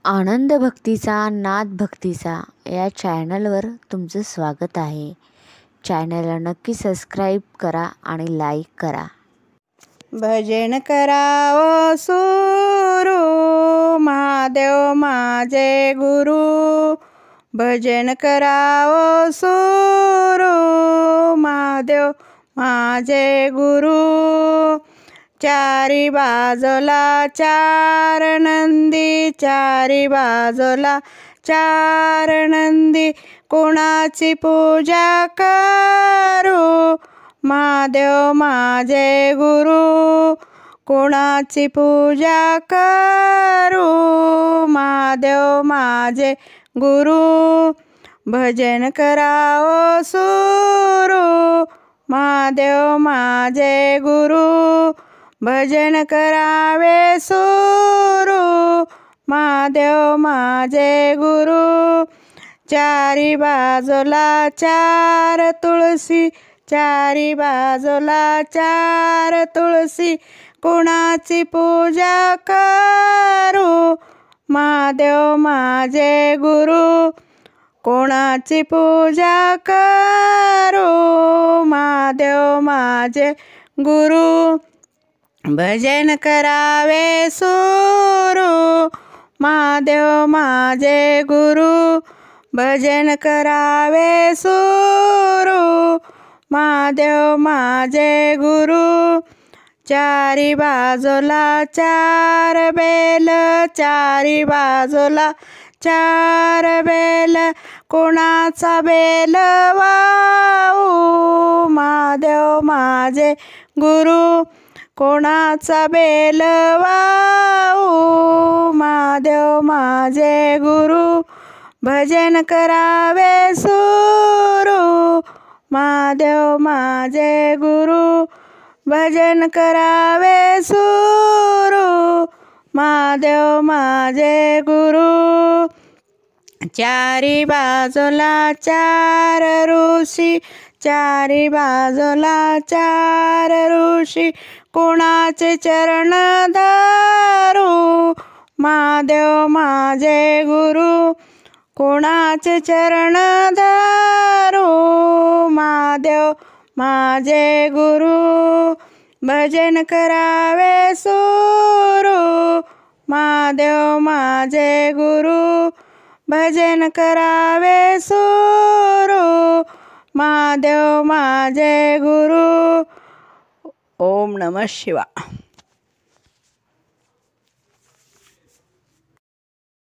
आनंद भक्तीचा नाद भक्तीचा या चॅनलवर तुमचं स्वागत आहे. चॅनलला नक्की सबस्क्राईब करा आणि लाईक करा. भजन करावं सुरू महादेव माझे गुरु. भजन करावं सुरू महादेव माझे गुरु. चारी बाजूला चार नंदी, चारी बाजूला चार नंदी. कोणाची पूजा करू महादेव माझे गुरु. कोणाची पूजा करू महादेव माझे गुरु. भजन करावं सुरू महादेव माझे गुरु. भजन करावे सुरू महादेव माझे गुरु. चारी बाजूला चार तुळशी, चारी बाजूला चार तुळशी. कोणाची पूजा करू महादेव माझे गुरु. कोणाची पूजा करू महादेव माझे गुरु. भजन करावे सुरू महादेव माझे गुरु. भजन करावे सुरू महादेव माझे गुरु. चारी बाजूला चार बेल, चारी बाजूला चार बेल. कोणाचा बेल वाहू महादेव माझे गुरु. कोणाचा बेल वाहू महादेव माझे गुरु. भजन करावे सुरू महादेव माझे गुरु. भजन करावे सुरू महादेव माझे गुरु. चारी बाजूला चार ऋषी, चारी बाजूला चार ऋषी. कोणाचे चरण धरू महादेव माझे गुरु. कोणाचे चरण धरू महादेव माझे गुरु. भजन करावे सुरू महादेव माझे गुरु. भजन करावे सुरू महादेव माझे गुरु. ओम नमः शिवाय.